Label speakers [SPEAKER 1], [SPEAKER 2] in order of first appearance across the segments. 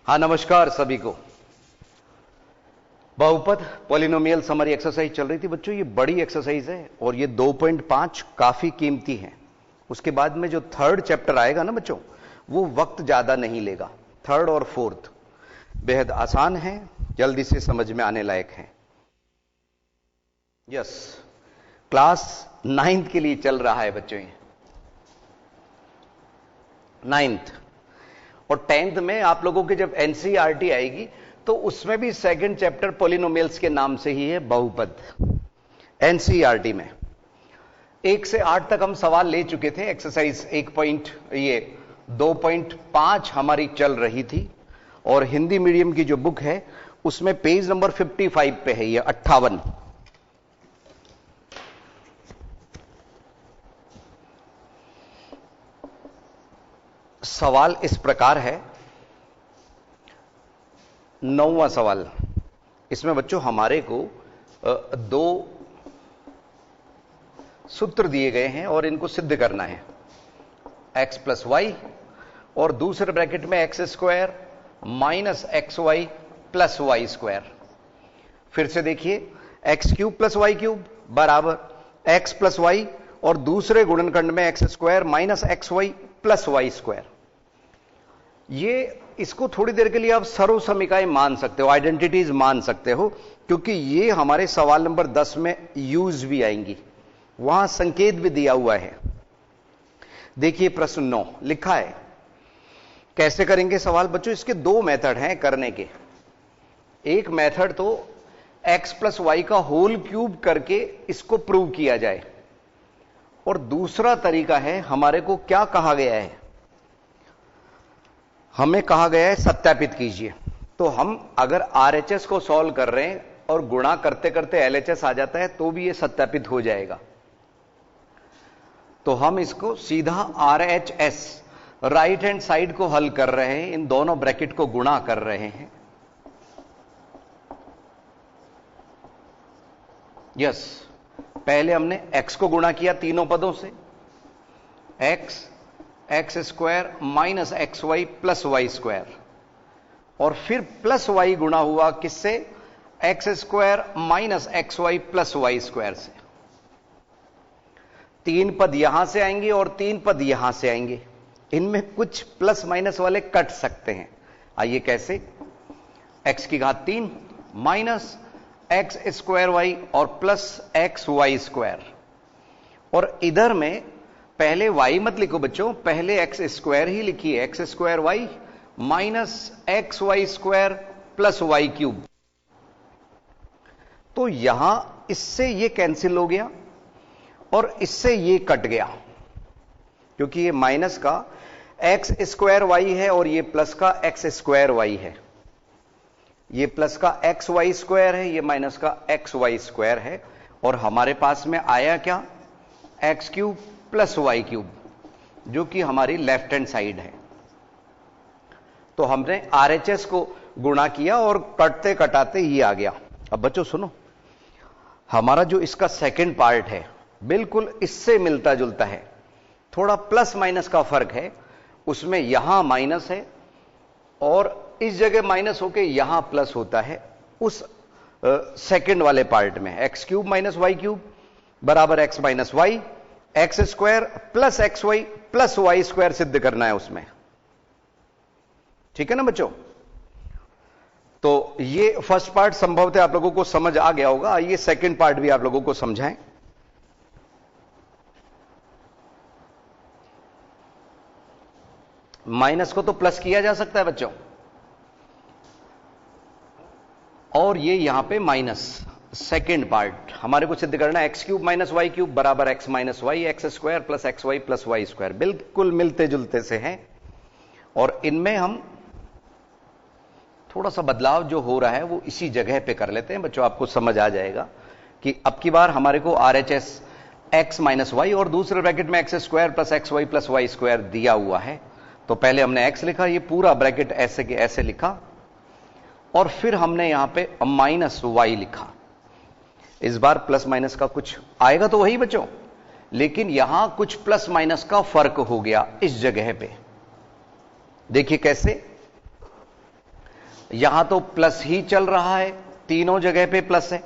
[SPEAKER 1] हाँ, नमस्कार सभी को। बहुपद पॉलिनोमियल समरी एक्सरसाइज चल रही थी बच्चों। ये बड़ी एक्सरसाइज है और ये 2.5 काफी कीमती है। उसके बाद में जो थर्ड चैप्टर आएगा ना बच्चों, वो वक्त ज्यादा नहीं लेगा। थर्ड और फोर्थ बेहद आसान है, जल्दी से समझ में आने लायक है। यस, क्लास 9th के लिए चल रहा है बच्चों ये। 9th और 10th में आप लोगों के जब एनसीईआरटी आएगी तो उसमें भी सेकंड चैप्टर पॉलिनोमियल्स के नाम से ही है, बहुपद। एनसीईआरटी में 1 से 8 तक हम सवाल ले चुके थे। एक्सरसाइज 2.5 हमारी चल रही थी और हिंदी मीडियम की जो बुक है उसमें पेज नंबर 55 पे है ये 58। सवाल इस प्रकार है, 9वां सवाल। इसमें बच्चों हमारे को 2 सूत्र दिए गए हैं और इनको सिद्ध करना है। x प्लस वाई और दूसरे ब्रैकेट में x square minus x y plus y square. फिर से देखिए, x cube plus y cube बराबर एक्स प्लस वाई और दूसरे गुणनखंड में x square minus x y plus y square. ये इसको थोड़ी देर के लिए आप सर्व समीकरण मान सकते हो, आइडेंटिटीज मान सकते हो, क्योंकि ये हमारे सवाल नंबर 10 में यूज भी आएंगी। वहां संकेत भी दिया हुआ है। देखिए प्रश्न 9 लिखा है। कैसे करेंगे सवाल बच्चों? इसके 2 मेथड हैं करने के। एक मेथड तो x प्लस वाई का होल क्यूब करके इसको प्रूव किया जाए, और दूसरा तरीका है, हमारे को क्या कहा गया है, हमें कहा गया है सत्यापित कीजिए। तो हम अगर आरएचएस को सॉल्व कर रहे हैं और गुणा करते करते एलएचएस आ जाता है तो भी ये सत्यापित हो जाएगा। तो हम इसको सीधा आरएचएस राइट हैंड साइड को हल कर रहे हैं, इन दोनों ब्रैकेट को गुणा कर रहे हैं। यस, पहले हमने x को गुणा किया तीनों पदों से, x square minus x y plus y square, और फिर प्लस वाई गुणा हुआ किससे? X square minus x y plus y square से। 3 पद यहां से आएंगे और 3 पद यहां से आएंगे। इनमें कुछ प्लस माइनस वाले कट सकते हैं। आइए कैसे? एक्स की घात 3 माइनस एक्स स्क्वायर वाई और प्लस एक्स वाई स्क्वायर, और इधर में पहले y मत लिखो बच्चों, पहले एक्स स्क्वायर ही लिखिए। X square y minus x y square plus y cube. तो यहां इससे ये कैंसिल हो गया और इससे ये कट गया, क्योंकि ये माइनस का एक्स स्क्वायर वाई है और ये प्लस का एक्स स्क्वायर वाई है। ये प्लस का एक्स वाई स्क्वायर है, ये माइनस का एक्स वाई स्क्वायर है, और हमारे पास में आया क्या? X cube plus y cube, जो कि हमारी लेफ्ट हैंड साइड है। तो हमने आरएचएस को गुणा किया और कटते कटाते ये आ गया। अब बच्चों सुनो, हमारा जो इसका सेकंड पार्ट है बिल्कुल इससे मिलता जुलता है। थोड़ा प्लस माइनस का फर्क है, उसमें यहां माइनस है और इस जगह माइनस होके यहां प्लस होता है। उस सेकंड वाले पार्ट में x cube minus y cube बराबर x minus y, x square plus x y plus y square सिद्ध करना है उसमें। ठीक है ना बच्चों? तो ये फर्स्ट पार्ट संभवतः आप लोगों को समझ आ गया होगा। आइए सेकंड पार्ट भी आप लोगों को समझाएं। माइनस को तो प्लस किया जा सकता है बच्चों, और ये यहां पे माइनस। सेकेंड पार्ट हमारे को सिद्ध करना है, x cube minus y cube बराबर x minus y, x square plus x y plus y square. बिल्कुल मिलते जुलते से हैं, और इनमें हम थोड़ा सा बदलाव जो हो रहा है वो इसी जगह पे कर लेते हैं बच्चों। आपको समझ आ जाएगा कि अब की बार हमारे को आरएचएस एक्स माइनस वाई और दूसरे ब्रैकेट में x square plus x y plus y square दिया हुआ है। तो पहले हमने एक्स लिखा, ये पूरा ब्रैकेट ऐसे के ऐसे लिखा, और फिर हमने यहां पे माइनस वाई लिखा। इस बार प्लस माइनस का कुछ आएगा तो वही बच्चों, लेकिन यहां कुछ प्लस माइनस का फर्क हो गया इस जगह पे। देखिए कैसे, यहां तो प्लस ही चल रहा है, तीनों जगह पे प्लस है,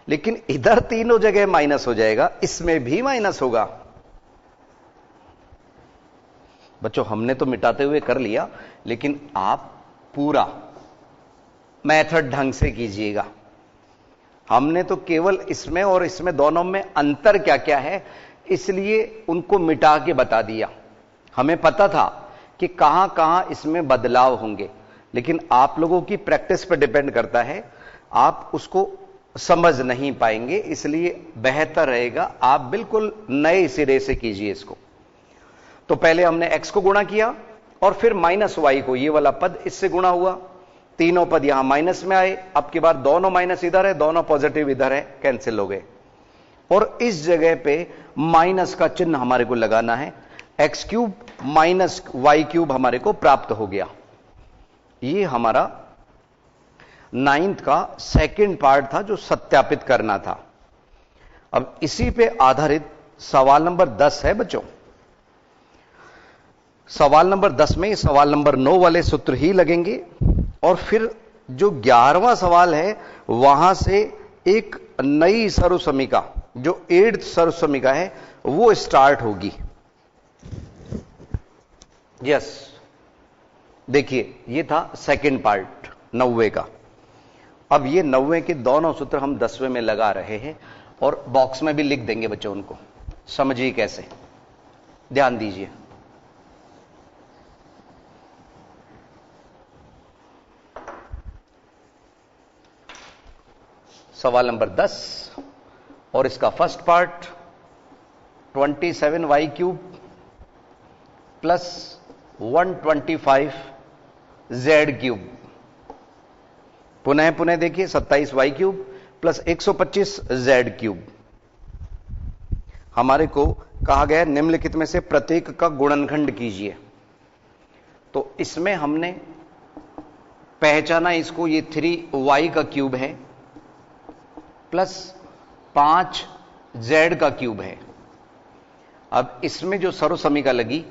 [SPEAKER 1] लेकिन इधर तीनों जगह माइनस हो जाएगा, इसमें भी माइनस होगा। बच्चों हमने तो मिटाते हुए कर लिया, लेकिन आप पूरा मेथड ढंग से कीजिएगा। हमने तो केवल इसमें और इसमें दोनों में अंतर क्या क्या है इसलिए उनको मिटा के बता दिया। हमें पता था कि कहां कहां इसमें बदलाव होंगे, लेकिन आप लोगों की प्रैक्टिस पर डिपेंड करता है, आप उसको समझ नहीं पाएंगे, इसलिए बेहतर रहेगा आप बिल्कुल नए सिरे से कीजिए इसको। तो पहले हमने x को गुणा किया और फिर माइनस y को, ये वाला पद इससे गुणा हुआ, तीनों पद यहां माइनस में आए। अब की बार दोनों माइनस इधर है, दोनों पॉजिटिव इधर है, कैंसिल हो गए। और इस जगह पे माइनस का चिन्ह हमारे को लगाना है, x cube minus y cube हमारे को प्राप्त हो गया। ये हमारा 9th का सेकंड पार्ट था जो सत्यापित करना था। अब इसी पे आधारित सवाल नंबर 10 है बच्चों। सवाल नंबर 10 में सवाल नंबर 9 वाले सूत्र ही लगेंगे और फिर जो 11वां सवाल है वहां से एक नई सर्वसमीका, जो 8th सर्वसमीका है, वो स्टार्ट होगी। यस, देखिए ये था सेकंड पार्ट 90 का। अब ये 90 के दोनों सूत्र हम 10वें में लगा रहे हैं और बॉक्स में भी लिख देंगे बच्चों, उनको समझिए कैसे, ध्यान दीजिए। सवाल नंबर 10 और इसका first part 27y cube plus 125z cube. पुनः पुनः देखिए, 27y cube plus 125z cube. हमारे को कहा गया निम्नलिखित में से प्रत्येक का गुणनखंड कीजिए। तो इसमें हमने पहचाना इसको, ये 3y का क्यूब है प्लस 5z का क्यूब है। अब इसमें जो सर्वसमीका लगी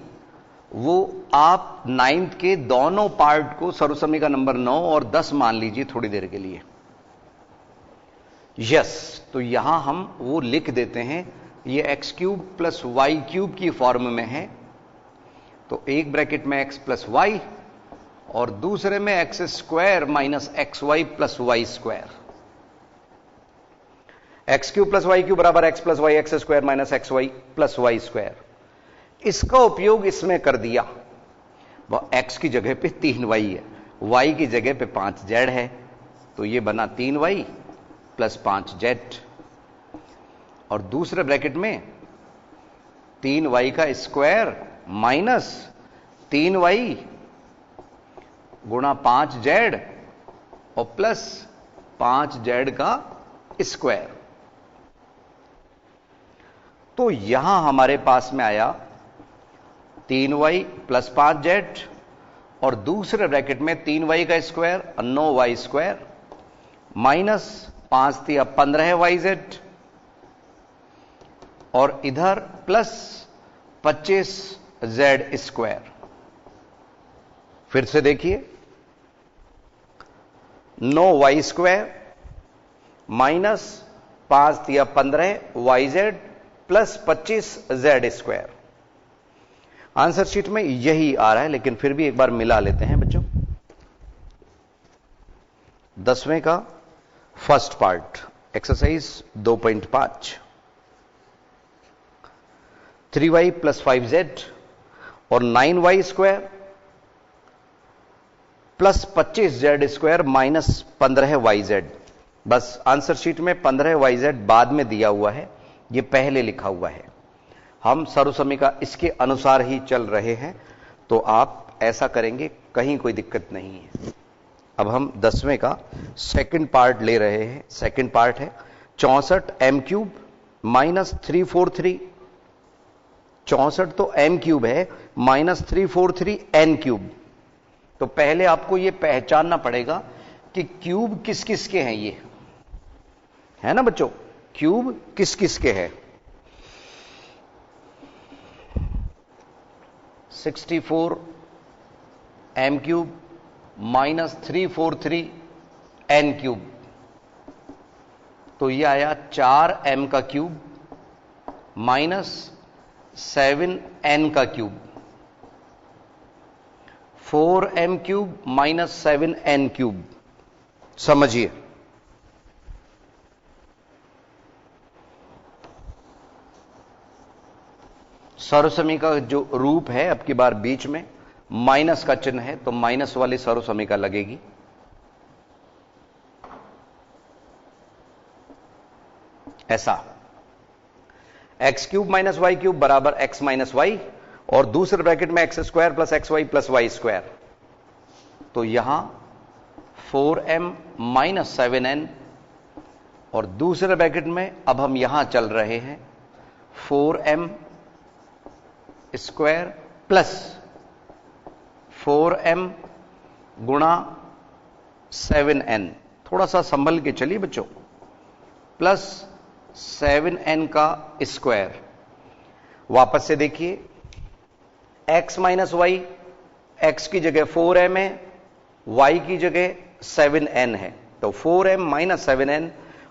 [SPEAKER 1] वो आप 9th के दोनों पार्ट को सर्वसमीका नंबर 9 और 10 मान लीजिए थोड़ी देर के लिए। यस, तो यहां हम वो लिख देते हैं, ये x cube plus y cube की फॉर्म में है। तो एक ब्रैकेट में एक्स प्लस वाई और दूसरे में x square minus x y plus y square. X cube plus y cube बराबर x plus y x square minus x y plus y square. इसका उपयोग इसमें कर दिया। वह एक्स की जगह पे 3y है, y की जगह पे 5z है, तो ये बना 3y प्लस 5z। और दूसरे ब्रैकेट में 3y का स्क्वायर माइनस 3y गुणा 5z और प्लस 5z का स्क्वायर। तो यहां हमारे पास में आया 3y प्लस 5z और दूसरे ब्रैकेट में 3y का स्क्वायर 9y स्क्वायर माइनस 5 तिया 15yz और इधर प्लस 25z स्क्वायर। फिर से देखिए, 9y स्क्वायर माइनस 5 तिया 15yz plus 25z square. Answer sheet में यही आ रहा है, लेकिन फिर भी एक बार मिला लेते हैं बच्चों। 10वें का first part exercise 2.5 3y plus 5z और 9y square plus 25z square minus 15yz। बस आंसर शीट में 15yz बाद में दिया हुआ है, ये पहले लिखा हुआ है। हम सर्वसमीका इसके अनुसार ही चल रहे हैं, तो आप ऐसा करेंगे, कहीं कोई दिक्कत नहीं है। अब हम 10वें का सेकंड पार्ट ले रहे हैं। सेकंड पार्ट है 64 m क्यूब माइनस 343। 64 तो m क्यूब है माइनस 343 n क्यूब। तो पहले आपको यह पहचानना पड़ेगा कि क्यूब किस किस के हैं। ये है ना बच्चों, क्यूब किस किस के हैं। 64 m क्यूब -343n³ तो ये आया 4m³ -7n³, 4m³ -7n³। समझिए, सर्वसमी का जो रूप है, अब की बार बीच में माइनस का चिन्ह है, तो माइनस वाली सर्वसमीका लगेगी। ऐसा x³ - y³ बराबर x - y, और दूसरे ब्रैकेट में x² + xy + y²। तो यहां 4m - 7n, और दूसरे ब्रैकेट में अब हम यहां चल रहे हैं 4m² प्लस 4m गुणा 7n, थोड़ा सा संभल के चलिए बच्चों, प्लस 7n का स्क्वायर। वापस से देखिए, x - y, x की जगह 4m है, y की जगह 7n है, तो 4m - 7n,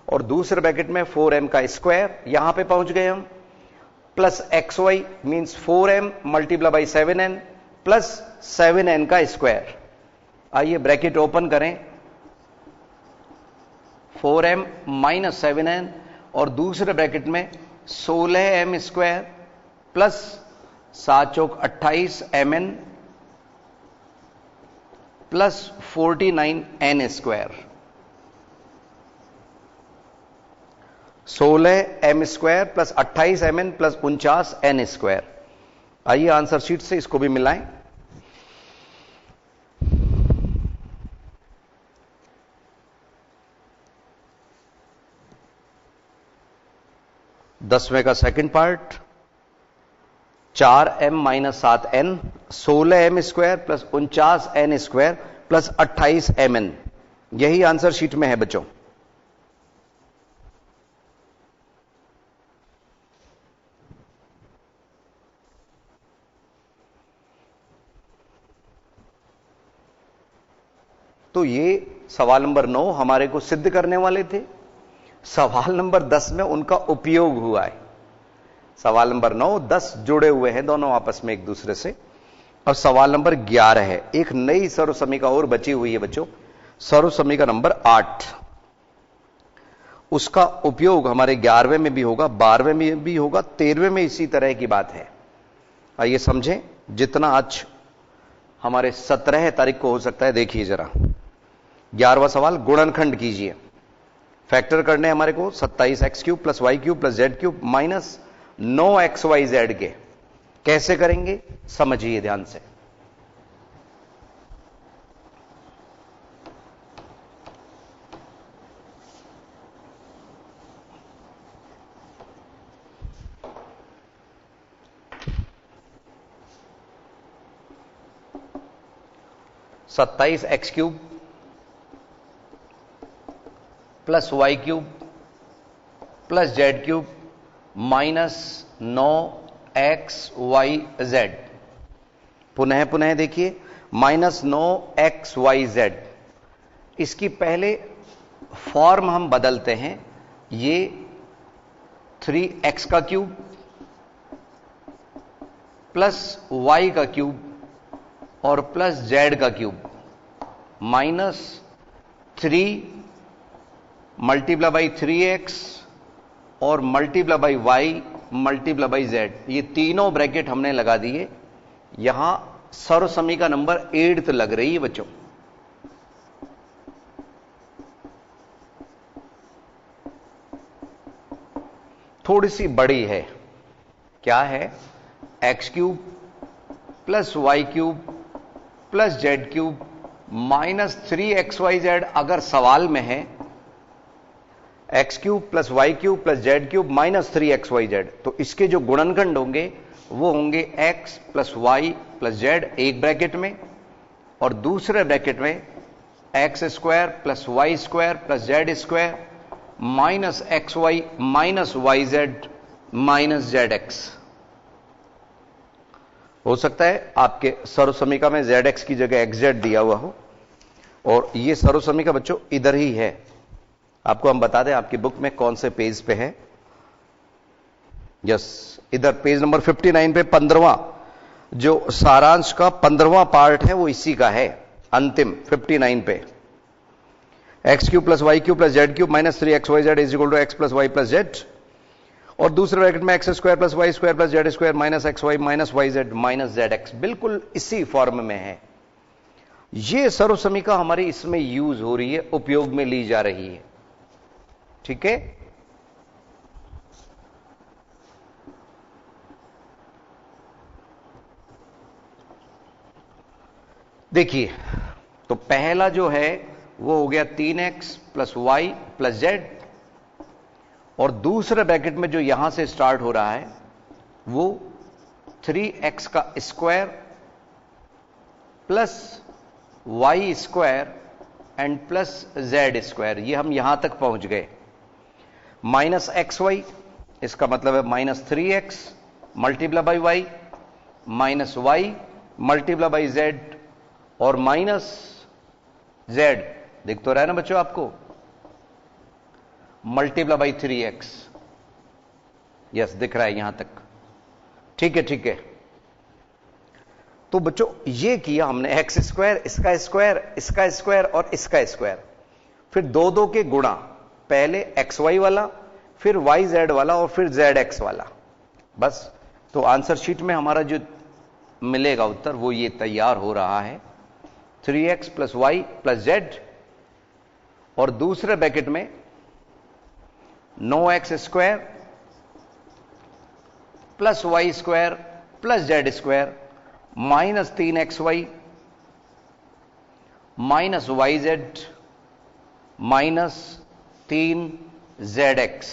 [SPEAKER 1] और दूसरे ब्रैकेट में 4m का स्क्वायर, यहां पे पहुंच गए हम, plus xy means 4m × 7n plus 7n का स्क्वायर। आइए ब्रैकेट ओपन करें, 4m - 7n, और दूसरे ब्रैकेट में 16m² प्लस 7 चौक 28mn plus 49n²। 16m² plus 28mn plus 49n²। आइए आंसर शीट से इसको भी मिलाएं। दसवें का second part, 4m - 7n, 16m² plus 49n² plus 28mn, यही आंसर शीट में है बच्चों। तो ये सवाल नंबर 9 हमारे को सिद्ध करने वाले थे। सवाल नंबर 10 में उनका उपयोग हुआ है। सवाल नंबर 9, 10 जुड़े हुए हैं दोनों आपस में एक दूसरे से, और सवाल नंबर 11 है। एक नई सर्वसमीका और बची हुई है बच्चों, सर्वसमीका नंबर 8। उसका उपयोग हमारे 11वें में भी होगा, 12वें में भी होगा, 13वें में इसी तरह की बात है। आइए समझें, जितना आज हमारे 17 तारीख को हो सकता है। देखिए जरा 11वां सवाल, गुणनखंड कीजिए। फैक्टर करने हमारे को 27x³ plus y³ plus z³ minus 9xyz के। कैसे करेंगे समझिए ध्यान से। (27x³ plus y³ plus z³ minus 9xyz। पुनः देखिए, माइनस 9xyz। इसकी पहले फॉर्म हम बदलते हैं, ये 3x³ प्लस y का क्यूब और plus z³ minus 3 multiply by 3x और multiply by y multiply by z। ये तीनों ब्रैकेट हमने लगा दिए। यहां सर्वसमीका नंबर 8 लग रही है बच्चों। थोड़ी सी बड़ी है, क्या है, x³ plus y³ plus z³ minus 3xyz। अगर सवाल में है x³ plus y³ plus z³ minus 3xyz, तो इसके जो गुणनखंड होंगे वो होंगे x plus y plus z एक ब्रैकेट में, और दूसरे ब्रैकेट में x² plus y² plus z² minus xy minus yz minus zx। हो सकता है आपके सर्वसमीका में zx की जगह xz दिया हुआ हो, और ये सर्वसमीका बच्चों इधर ही है। आपको हम बता दें आपकी बुक में कौन से पेज पे है। यस, इधर पेज नंबर 59 पे 15वां जो सारांश का 15वां पार्ट है वो इसी का है, अंतिम 59 पे। X cube plus y cube plus z cube minus 3xyz is equal to x plus y plus z, और दूसरे ब्रैकेट में x square plus y square plus z square minus x y minus y z minus z x, बिल्कुल इसी form में है। ये सर्वसमीका हमारी इसमें यूज हो रही है, उपयोग में ली जा रही है। ठीक है, देखिए तो पहला जो है वो हो गया 3x plus y plus z, और दूसरे ब्रैकेट में जो यहां से स्टार्ट हो रहा है वो 3x का square plus y square and plus z square, ये हम यहां तक पहुंच गए। माइनस एक्स वाई, इसका मतलब है minus 3x multiply by y minus y multiply by z और माइनस जेड, दिख तो रहा है ना बच्चों आपको, मल्टीप्लाई बाई 3x। यस, दिख रहा है यहां तक। ठीक है, ठीक है। तो बच्चों ये किया हमने, एक्स स्क्वायर, इसका स्क्वायर, इसका स्क्वायर और इसका स्क्वायर, फिर दो दो के गुणा, पहले एक्स वाई वाला, फिर वाई जेड वाला और फिर जेड एक्स वाला, बस। तो आंसर शीट में हमारा जो मिलेगा उत्तर वो ये तैयार हो रहा है, 3x plus y plus z, और दूसरे ब्रैकेट में 9x square plus y square plus z square minus 3xy minus y z minus 3zx,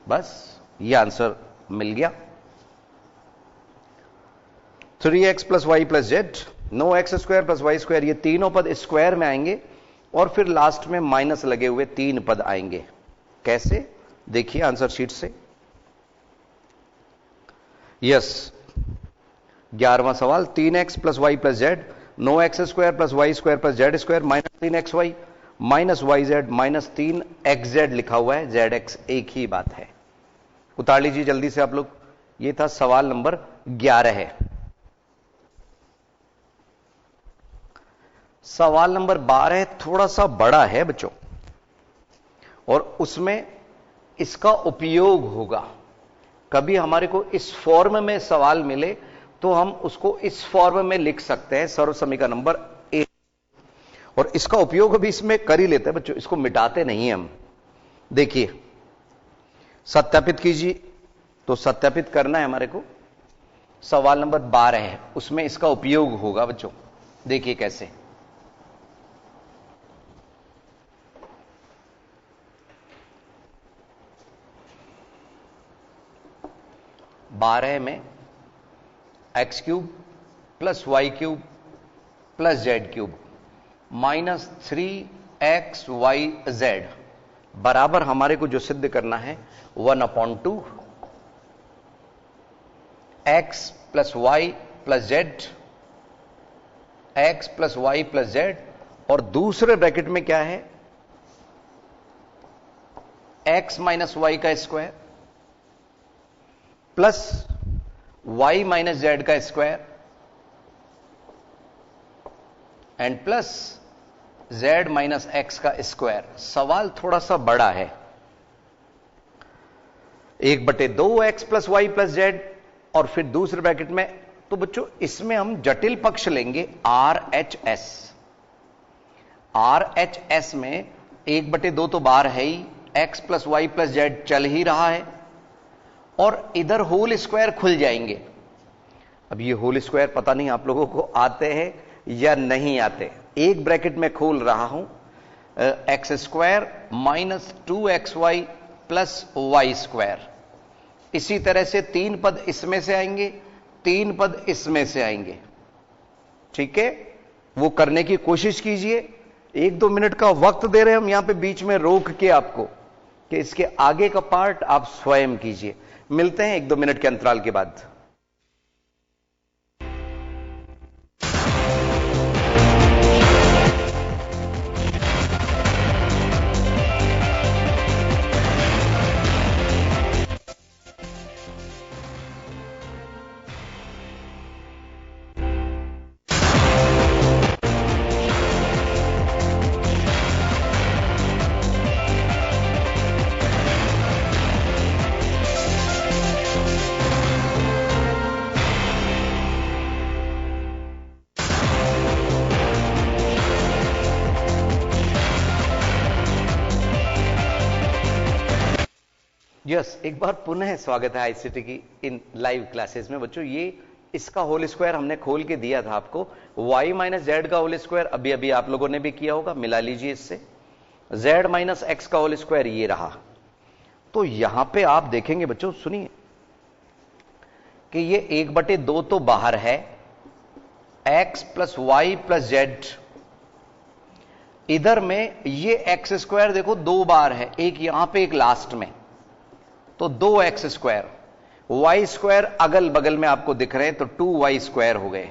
[SPEAKER 1] बस ये आंसर मिल गया। 3x plus y plus z, 9x square plus y square, ये तीनों पद स्क्वायर में आएंगे और फिर लास्ट में माइनस लगे हुए 3 पद आएंगे। कैसे, देखिए आंसर शीट से। यस, 11वां सवाल, 3x plus y plus z, 9x square plus y square plus z square minus 3xy minus y z minus 3xz लिखा हुआ है, zx एक ही बात है। उतार लीजिए जल्दी से आप लोग। ये था सवाल नंबर 11 है। सवाल नंबर 12 थोड़ा सा बड़ा है बच्चों, और उसमें इसका उपयोग होगा। कभी हमारे को इस फॉर्म में सवाल मिले तो हम उसको इस फॉर्म में लिख सकते हैं, सर्वसमीका नंबर 1, और इसका उपयोग भी इसमें कर ही लेते हैं बच्चों, इसको मिटाते नहीं हम। देखिए, सत्यापित कीजिए। तो सत्यापित करना है हमारे को, सवाल नंबर 12 है, उसमें इसका उपयोग होगा बच्चों। देखिए कैसे। बारह में x cube plus y cube plus z cube minus 3xyz बराबर हमारे को जो सिद्ध करना है 1/2 x plus y plus z, x plus y plus z, और दूसरे ब्रैकेट में क्या है, एक्स माइनस वाई का square plus y minus z का square and plus z minus x का स्क्वायर। सवाल थोड़ा सा बड़ा है। 1/2 x plus y plus z, और फिर दूसरे ब्रैकेट में, तो बच्चों इसमें हम जटिल पक्ष लेंगे RHS। RHS में 1/2 तो बार है ही, x plus y plus z चल ही रहा है, और इधर होल स्क्वायर खुल जाएंगे। अब ये होल स्क्वायर पता नहीं आप लोगों को आते हैं या नहीं आते। एक ब्रैकेट में खोल रहा हूं, x square minus 2xy plus y square. इसी तरह से 3 पद इसमें से आएंगे, 3 पद इसमें से आएंगे। ठीक है, वो करने की कोशिश कीजिए। 1-2 मिनट का वक्त दे रहे हैं हम यहां पे बीच में रोक के आपको, कि इसके आगे का पार्ट आप स्वयं कीजिए। मिलते हैं 1-2 मिनट के अंतराल के बाद। यस, एक बार पुनः स्वागत है आईसीटी की इन लाइव क्लासेस में बच्चों। ये इसका होल स्क्वायर हमने खोल के दिया था आपको, y माइनस जेड का होल स्क्वायर अभी अभी आप लोगों ने भी किया होगा, मिला लीजिए इससे। z माइनस एक्स का होल स्क्वायर ये रहा। तो यहां पे आप देखेंगे बच्चों, सुनिए कि ये 1/2 तो बाहर है, x plus y plus z. इधर में ये एक्स स्क्वायर देखो 2 बार है, एक यहां पे एक लास्ट में, तो 2x स्क्वायर। वाई स्क्वायर अगल बगल में आपको दिख रहे हैं, तो 2y स्क्वायर हो गए,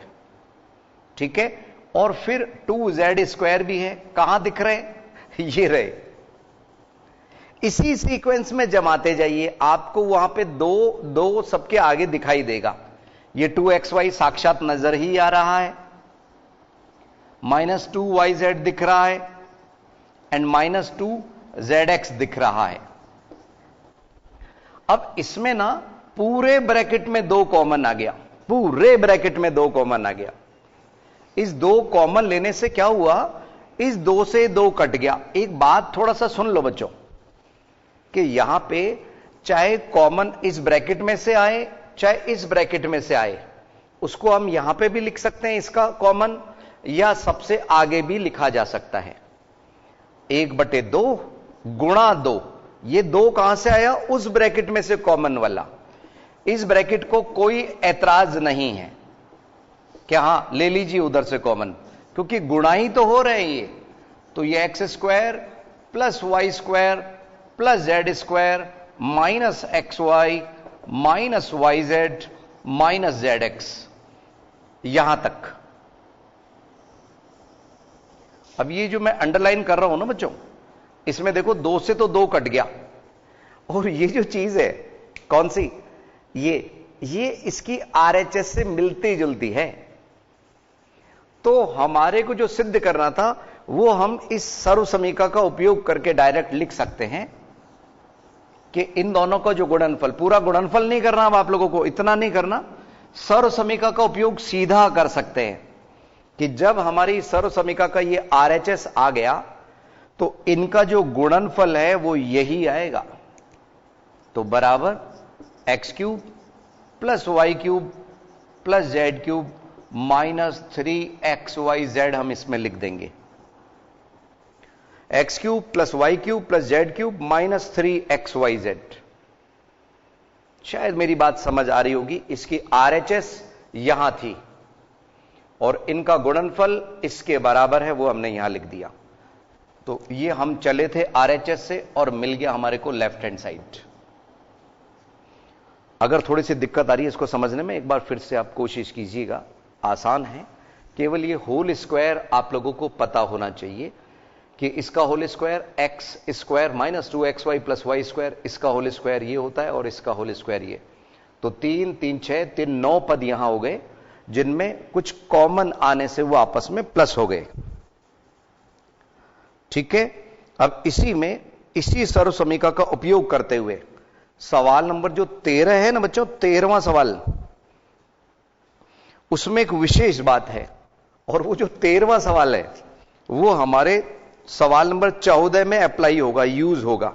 [SPEAKER 1] ठीक है। और फिर 2z स्क्वायर भी है, कहां दिख रहे हैं? ये रहे। इसी सीक्वेंस में जमाते जाइए, आपको वहां पे दो सबके आगे दिखाई देगा। ये 2xy साक्षात नजर ही आ रहा है, -2yz दिख रहा है, एंड -2zx दिख रहा है। अब इसमें ना पूरे ब्रैकेट में 2 कॉमन आ गया, पूरे ब्रैकेट में 2 कॉमन आ गया। इस 2 कॉमन लेने से क्या हुआ, इस 2 से 2 कट गया। एक बात थोड़ा सा सुन लो बच्चों, कि यहां पे चाहे कॉमन इस ब्रैकेट में से आए चाहे इस ब्रैकेट में से आए, उसको हम यहां पे भी लिख सकते हैं इसका कॉमन, या सबसे आगे भी लिखा जा सकता है। 1/2 गुणा 2, ये 2 कहां से आया? उस ब्रैकेट में से कॉमन वाला। इस ब्रैकेट को कोई ऐतराज नहीं है क्या? हां, ले लीजिए उधर से कॉमन, क्योंकि गुणा ही तो हो रहे हैं ये। तो ये x square plus y square plus z square minus x y minus y z minus z x, यहां तक। अब ये जो मैं अंडरलाइन कर रहा हूं ना बच्चों, इसमें देखो 2 से तो 2 कट गया, और ये जो चीज है कौन सी, ये इसकी आरएचएस से मिलती जुलती है। तो हमारे को जो सिद्ध करना था वो हम इस सर्व समीकरण का उपयोग करके डायरेक्ट लिख सकते हैं कि इन दोनों का जो गुणनफल, पूरा गुणनफल नहीं करना, अब आप लोगों को इतना नहीं करना, सर्व समीकरण का उपयोग सीधा कर सकते हैं कि जब हमारी सर्व समीकरण का ये आरएचएस आ गया तो इनका जो गुणनफल है वो यही आएगा। तो बराबर x³ plus y³ plus z³ -3xyz हम इसमें लिख देंगे। x³ plus y³ plus z³ -3xyz। शायद मेरी बात समझ आ रही होगी। इसकी आरएचएस यहां थी और इनका गुणनफल इसके बराबर है, वो हमने यहां लिख दिया। तो ये हम चले थे आरएचएस से और मिल गया हमारे को लेफ्ट हैंड साइड। अगर थोड़ी सी दिक्कत आ रही है इसको समझने में, एक बार फिर से आप कोशिश कीजिएगा, आसान है। केवल ये होल स्क्वायर आप लोगों को पता होना चाहिए कि इसका whole square x square -2xy plus y square, इसका होल स्क्वायर ये होता है और इसका होल स्क्वायर ये। तो 3 3 6 3 9 पद यहां हो गए, जिनमें कुछ कॉमन आने से वो आपस में प्लस हो गए, ठीक है। अब इसी सर्व समीकरण का उपयोग करते हुए सवाल नंबर जो 13 है ना बच्चों, 13वां सवाल, उसमें एक विशेष बात है, और वो जो 13वां सवाल है वो हमारे सवाल नंबर 14 में अप्लाई होगा, यूज होगा।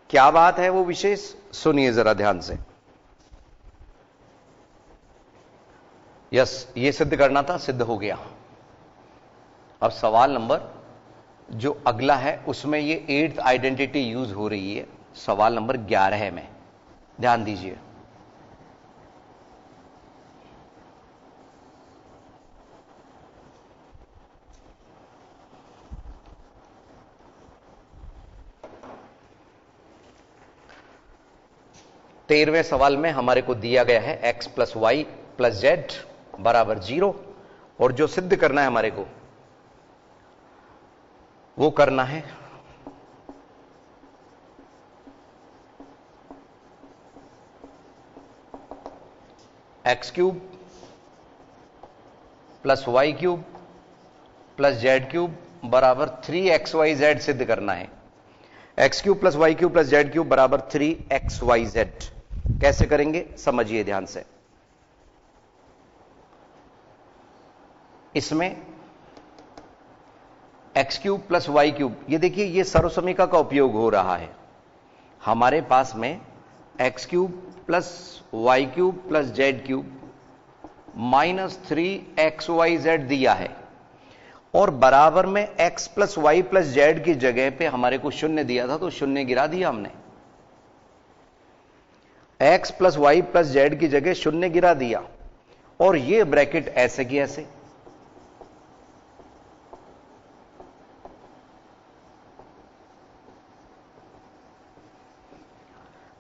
[SPEAKER 1] क्या बात है वो विशेष, सुनिए जरा ध्यान से। यस, ये सिद्ध करना था, सिद्ध हो गया। अब सवाल नंबर जो अगला है उसमें ये 8th आइडेंटिटी यूज हो रही है, सवाल नंबर 11 में। ध्यान दीजिए। तेरहवें सवाल में हमारे को दिया गया है x plus y plus z बराबर 0, और जो सिद्ध करना है हमारे को वो करना है x³ plus y³ plus z³ बराबर 3xyz सिद्ध करना है। x³ plus y³ plus z³ बराबर 3xyz। कैसे करेंगे समझिए ध्यान से। इसमें x³ प्लस y³, ये देखिए ये सर्व समीकरण का उपयोग हो रहा है। हमारे पास में x cube plus y cube plus z cube minus 3xyz दिया है और बराबर में x plus y plus z की जगह पे हमारे को शून्य दिया था, तो शून्य गिरा दिया हमने। x plus y plus z की जगह शून्य गिरा दिया और ये ब्रैकेट ऐसे की ऐसे।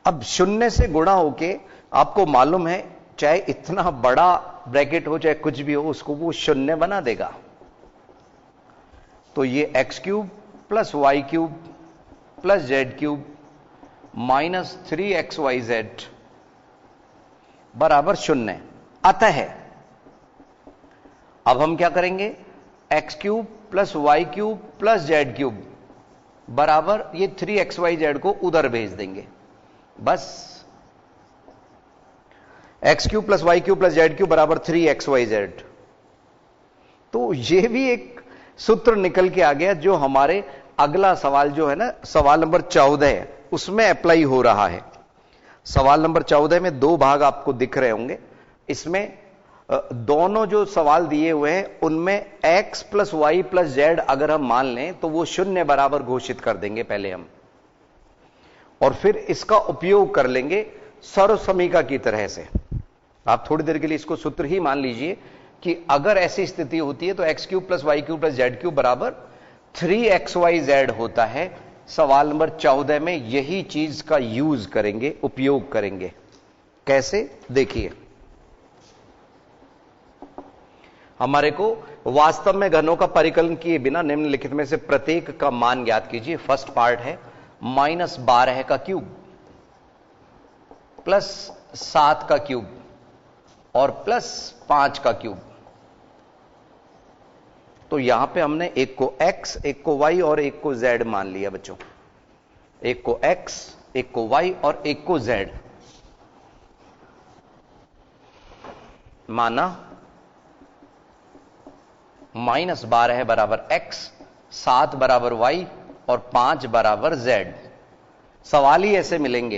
[SPEAKER 1] अब शून्य से गुणा होके आपको मालूम है चाहे इतना बड़ा ब्रैकेट हो चाहे कुछ भी हो उसको वो शून्य बना देगा। तो ये x cube plus y cube plus z cube minus 3xyz बराबर शून्य। अतः अब हम क्या करेंगे, x cube plus y cube plus z cube बराबर ये 3xyz को उधर भेज देंगे। बस x cube plus y cube plus z cube बराबर 3xyz। तो ये भी एक सूत्र निकल के आ गया जो हमारे अगला सवाल जो है ना, सवाल नंबर 14 उसमें अप्लाई हो रहा है। सवाल नंबर 14 में दो भाग आपको दिख रहे होंगे। इसमें दोनों जो सवाल दिए हुए हैं उनमें x plus y plus z अगर हम मान लें तो वो शून्य बराबर घोषित कर देंगे पहले हम, और फिर इसका उपयोग कर लेंगे सर्व समीका की तरह से। आप थोड़ी देर के लिए इसको सूत्र ही मान लीजिए कि अगर ऐसी स्थिति होती है तो x cube plus y cube plus z cube बराबर 3xyz होता है। सवाल नंबर 14 में यही चीज का यूज करेंगे, उपयोग करेंगे। कैसे, देखिए। हमारे को वास्तव में घनों का परिकलन किए बिना निम्नलिखित में से प्रत्येक का मान ज्ञात कीजिए। फर्स्ट पार्ट है -12 का क्यूब प्लस 7 का क्यूब और प्लस 5 का क्यूब। तो यहां पे हमने एक को x, एक को y और एक को z मान लिया बच्चों। एक को x, एक को y और एक को z माना। -12 बराबर x, 7 बराबर y और 5 बराबर z। सवाल ही ऐसे मिलेंगे।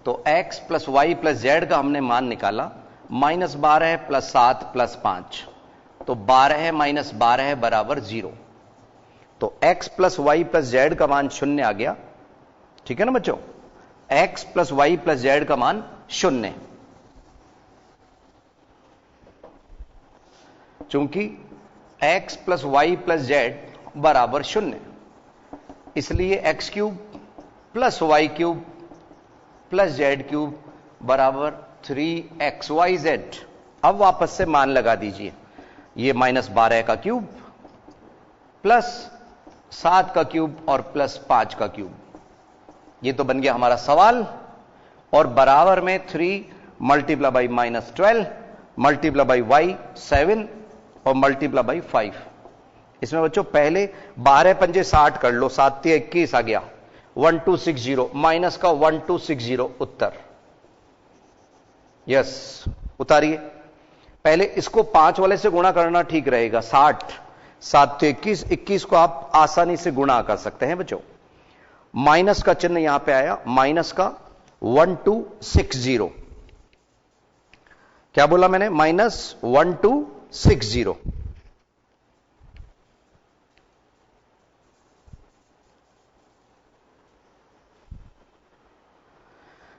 [SPEAKER 1] तो x plus y plus z का हमने मान निकाला, -12 प्लस 7 प्लस 5, तो 12 माइनस 12 बराबर 0। तो x plus y plus z का मान शून्य आ गया। ठीक है ना बच्चों, x plus y plus z का मान शून्य। चूंकि x plus y plus z बराबर शून्य, इसलिए x cube plus y cube plus z cube बराबर 3xyz। अब वापस से मान लगा दीजिए। ये -12 का क्यूब प्लस 7 का क्यूब और प्लस 5 का क्यूब, ये तो बन गया हमारा सवाल। और बराबर में 3 multiply by -12 multiply by y 7 और मल्टीप्लाई बाई 5। इसमें बच्चों पहले 12 पंजे 60 कर लो, 7 × 21 आ गया 1260, माइनस का 1260 उत्तर। यस, उतारिए। पहले इसको 5 वाले से गुणा करना ठीक रहेगा। 60, 7 × 21, 21 को आप आसानी से गुणा कर सकते हैं बच्चों। माइनस का चिन्ह यहां पे आया, माइनस का 1260। क्या बोला मैंने, -1260।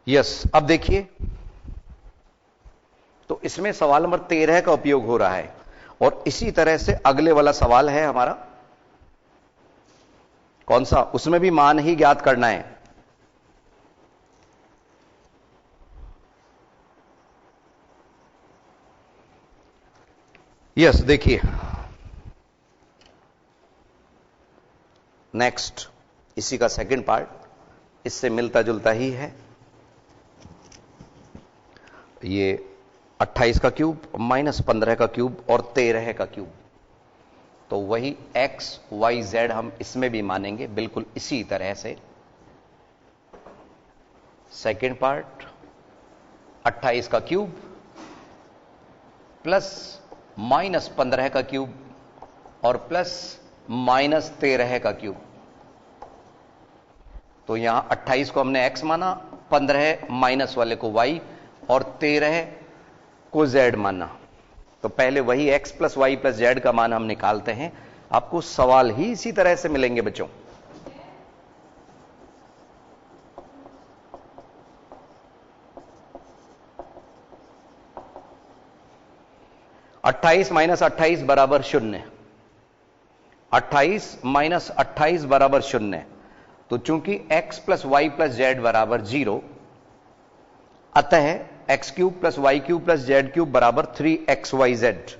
[SPEAKER 1] यस, अब देखिए। तो इसमें सवाल नंबर 13 का उपयोग हो रहा है और इसी तरह से अगले वाला सवाल है हमारा, कौन सा, उसमें भी मान ही ज्ञात करना है। यस, देखिए नेक्स्ट, इसी का सेकंड पार्ट, इससे मिलता जुलता ही है। ये 28 का क्यूब -15 का क्यूब और 13 का क्यूब। तो वही x, y, z हम इसमें भी मानेंगे बिल्कुल इसी तरह से। सेकेंड पार्ट 28 का क्यूब प्लस -15 का क्यूब और प्लस -13 का क्यूब। तो यहां 28 को हमने x माना, 15 माइनस वाले को y और 13 को z माना। तो पहले वही x plus y plus z का मान हम निकालते हैं। आपको सवाल ही इसी तरह से मिलेंगे बच्चों। अट्ठाईस माइनस 28 बराबर 0, 28 माइनस 28 बराबर 0। तो चूंकि x plus y plus z बराबर 0, अतः x cube plus y cube plus z cube बराबर 3xyz।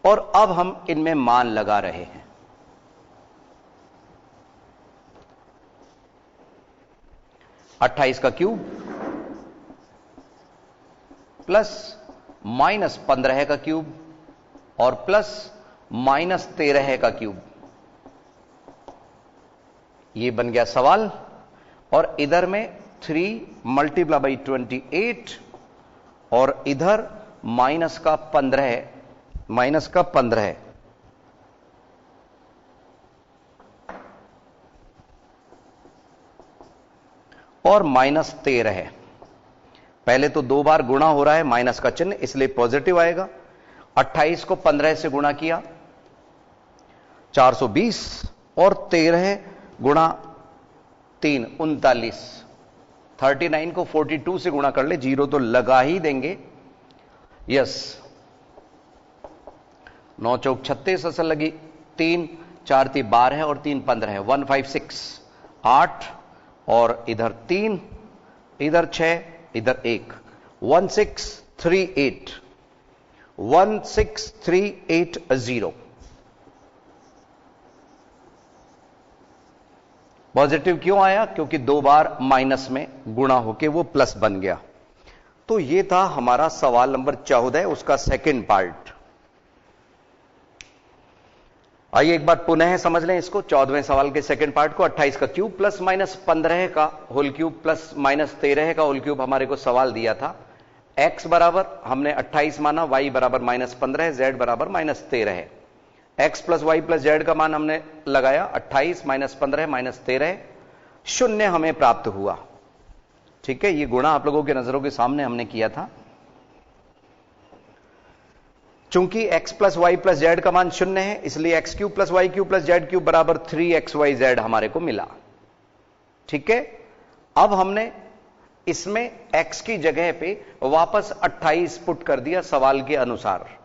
[SPEAKER 1] और अब हम इनमें मान लगा रहे हैं। अट्ठाईस का क्यूब प्लस माइनस 15 का क्यूब और प्लस माइनस 13 का क्यूब, ये बन गया सवाल। और इधर में 3 मल्टीप्लाई बाई 28 और इधर माइनस का 15 और माइनस 13। पहले तो 2 बार गुणा हो रहा है, माइनस का चिन्ह, इसलिए पॉजिटिव आएगा। 28 को 15 से गुणा किया 420 और 13 गुणा 3 39। 39 को 42 से गुणा कर ले, 0 तो लगा ही देंगे। यस, 9 चौक 36 असल लगी, 3 4 3 12 और 3 15, 156 8 और इधर 3, इधर 6, इधर 1, 1638 16380। पॉजिटिव क्यों आया? क्योंकि 2 बार माइनस में गुणा होके वो प्लस बन गया। तो ये था हमारा सवाल नंबर 14, उसका सेकंड पार्ट। आइए एक बार पुनः समझ लें इसको। 14वें सवाल के सेकंड पार्ट को। 28 का क्यूब प्लस माइनस 15 का होल क्यूब प्लस माइनस 13 का होल क्यूब हमारे को सवाल दिया था। x बराबर हमने 28 माना, y बराबर माइनस 15, z बराबर माइनस 13 है। x plus y plus z का मान हमने लगाया 28 माइनस 15 माइनस 13, 0 हमें प्राप्त हुआ। ठीक है, ये गुणा आप लोगों के नजरों के सामने हमने किया था। चूंकि x plus y plus z का मान 0 है, इसलिए x cube plus y cube plus z cube बराबर 3xyz हमारे को मिला। ठीक है, अब हमने इसमें x की जगह पे वापस 28 पुट कर दिया सवाल के अनुसार।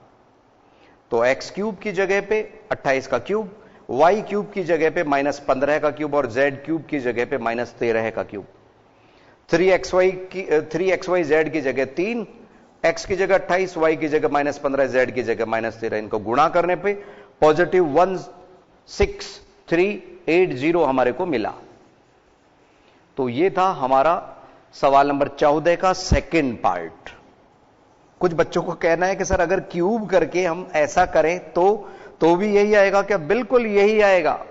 [SPEAKER 1] तो x क्यूब की जगह पे 28 का क्यूब, y क्यूब की जगह पे माइनस 15 का क्यूब और z क्यूब की जगह पे माइनस 13 का क्यूब। 3xyz की जगह 3, x की जगह 28, y की जगह माइनस 15, z की जगह माइनस 13। इनको गुणा करने पे पॉजिटिव 16380 हमारे को मिला। तो ये था हमारा सवाल नंबर 14 का सेकंड पार्ट। कुछ बच्चों को कहना है कि सर अगर क्यूब करके हम ऐसा करें तो भी यही आएगा क्या? बिल्कुल यही आएगा,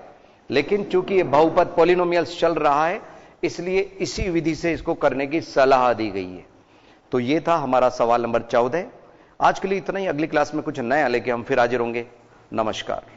[SPEAKER 1] लेकिन चूंकि ये बहुपद पॉलिनोमियल्स चल रहा है, इसलिए इसी विधि से इसको करने की सलाह दी गई है। तो ये था हमारा सवाल नंबर 14। आज के लिए इतना ही। अगली क्लास में कुछ नया लेके हम फिर हाजिर होंगे। नमस्कार।